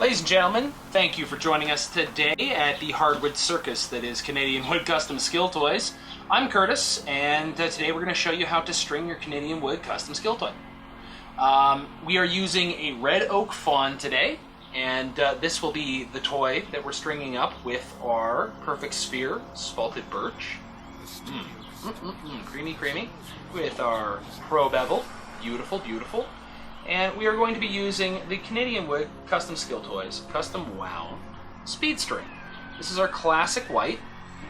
Ladies and gentlemen, thank you for joining us today at the hardwood circus that is Canadian Wood Custom Skilltoys. I'm Curtis, and today we're going to show you how to string your Canadian Wood Custom Skilltoy. We are using a red oak fawn today, and this will be the toy that we're stringing up with our perfect sphere spalted birch. Creamy, creamy. With our pro bevel, beautiful, beautiful. And we are going to be using the Canadian Wood Custom Skilltoys Custom Wound Speed String. This is our classic white.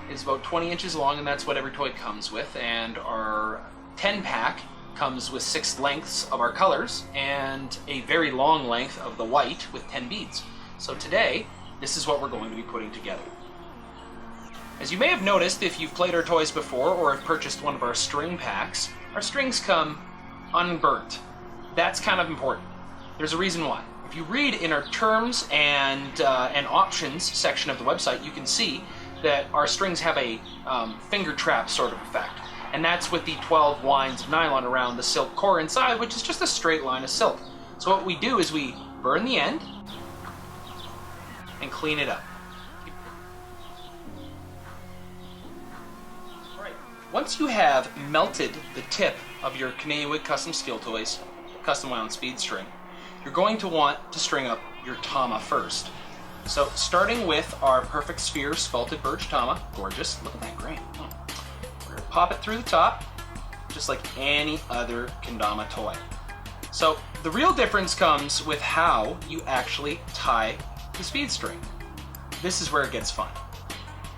It's about 20 inches long, and that's what every toy comes with. And our 10-pack comes with 6 lengths of our colors and a very long length of the white with 10 beads. So today, this is what we're going to be putting together. As you may have noticed if you've played our toys before or have purchased one of our string packs, our strings come unburnt. That's kind of important. There's a reason why. If you read in our terms and options section of the website, you can see that our strings have a finger trap sort of effect. And that's with the 12 winds of nylon around the silk core inside, which is just a straight line of silk. So what we do is we burn the end and clean it up. Once you have melted the tip of your Canadian Wood Custom Skilltoys Custom Wound Speed String, you're going to want to string up your Tama first. So starting with our perfect sphere spalted birch Tama, gorgeous, look at that grain. We're going to pop it through the top, just like any other Kendama toy. So the real difference comes with how you actually tie the speed string. This is where it gets fun.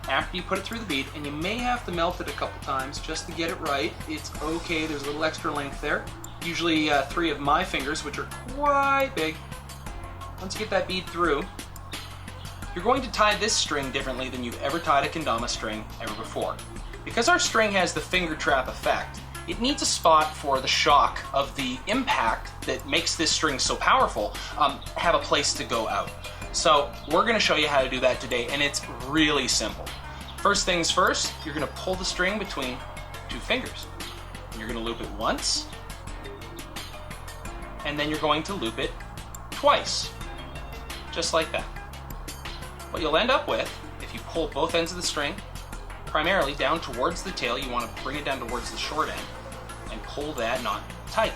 After you put it through the bead, and you may have to melt it a couple times just to get it right. It's okay, there's a little extra length there. Usually 3 of my fingers, which are quite big. Once you get that bead through, you're going to tie this string differently than you've ever tied a Kendama string ever before. Because our string has the finger trap effect, it needs a spot for the shock of the impact that makes this string so powerful have a place to go out. So we're going to show you how to do that today, and it's really simple. First things first, you're going to pull the string between 2 fingers. You're going to loop it once, and then you're going to loop it twice, just like that. What you'll end up with, if you pull both ends of the string, primarily down towards the tail, you want to bring it down towards the short end, and pull that knot tight.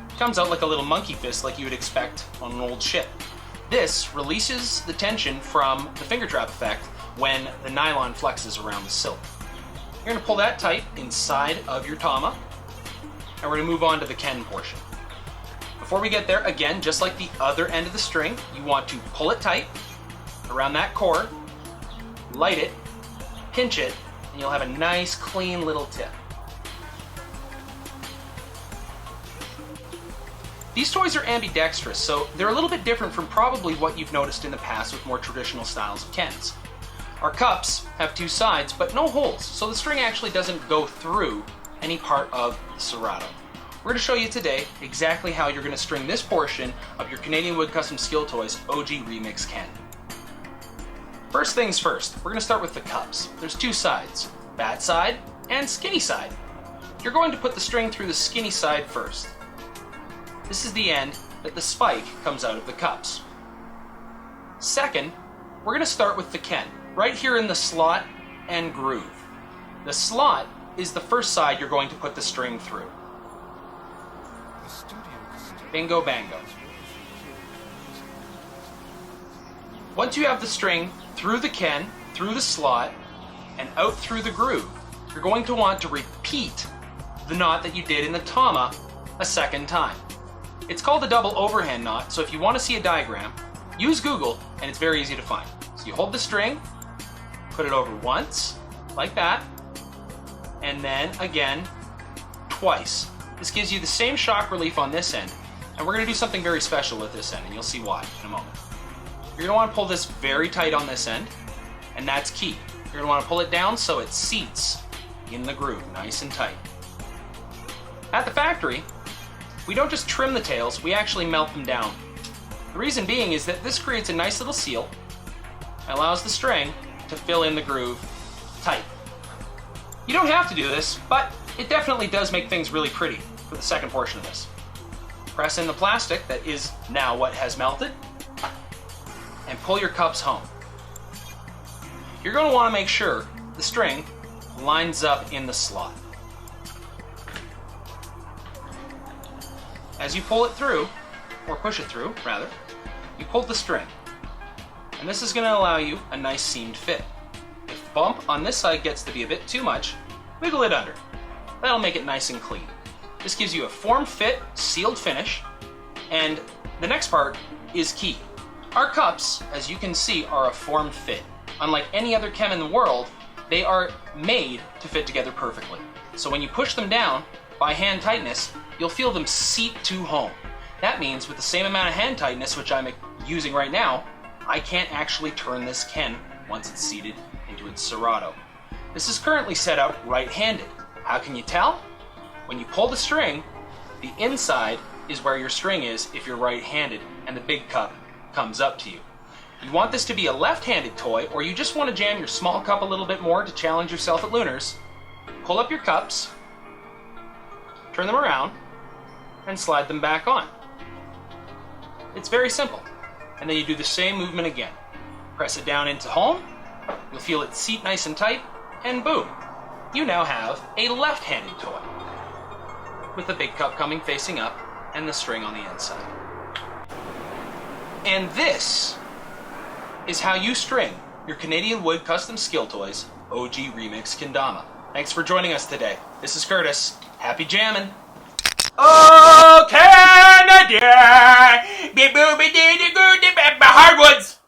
It comes out like a little monkey fist like you would expect on an old ship. This releases the tension from the finger trap effect when the nylon flexes around the silk. You're going to pull that tight inside of your Tama, and we're going to move on to the Ken portion. Before we get there, again, just like the other end of the string, you want to pull it tight around that cord, light it, pinch it, and you'll have a nice, clean little tip. These toys are ambidextrous, so they're a little bit different from probably what you've noticed in the past with more traditional styles of Kens. Our cups have 2 sides, but no holes, so the string actually doesn't go through any part of the serrato. We're going to show you today exactly how you're going to string this portion of your Canadian Wood Custom Skilltoys OG Remix Ken. First things first, we're going to start with the cups. There's 2 sides, fat side and skinny side. You're going to put the string through the skinny side first. This is the end that the spike comes out of the cups. Second, we're going to start with the Ken, right here in the slot and groove. The slot is the first side you're going to put the string through. Bingo bango. Once you have the string through the Ken, through the slot, and out through the groove, you're going to want to repeat the knot that you did in the Tama a second time. It's called a double overhand knot, so if you want to see a diagram, use Google, and it's very easy to find. So you hold the string, put it over once, like that, and then again, twice. This gives you the same shock relief on this end, and we're going to do something very special with this end, and you'll see why in a moment. You're going to want to pull this very tight on this end, and that's key. You're going to want to pull it down so it seats in the groove, nice and tight. At the factory, we don't just trim the tails, we actually melt them down. The reason being is that this creates a nice little seal and allows the string to fill in the groove tight. You don't have to do this, but it definitely does make things really pretty for the second portion of this. Press in the plastic that is now what has melted, pull your cups home. You're going to want to make sure the string lines up in the slot. As you pull it through, or push it through, rather, you pull the string. And this is going to allow you a nice seamed fit. If the bump on this side gets to be a bit too much, wiggle it under. That'll make it nice and clean. This gives you a form-fit, sealed finish, and the next part is key. Our cups, as you can see, are a form-fit. Unlike any other chem in the world, they are made to fit together perfectly. So when you push them down, by hand tightness, you'll feel them seat to home. That means with the same amount of hand tightness, which I'm using right now, I can't actually turn this Ken once it's seated into its serrato. This is currently set up right-handed. How can you tell? When you pull the string, the inside is where your string is if you're right-handed, and the big cup comes up to you. You want this to be a left-handed toy, or you just want to jam your small cup a little bit more to challenge yourself at Lunars, pull up your cups, turn them around, and slide them back on. It's very simple. And then you do the same movement again. Press it down into home, you'll feel it seat nice and tight, and boom, you now have a left-handed toy with the big cup coming facing up and the string on the inside. And this is how you string your Canadian Wood Custom Skilltoys OG Remix Kendama. Thanks for joining us today. This is Curtis. Happy jamming! Oh, Canada! Be booby dee dee goo dee hardwoods!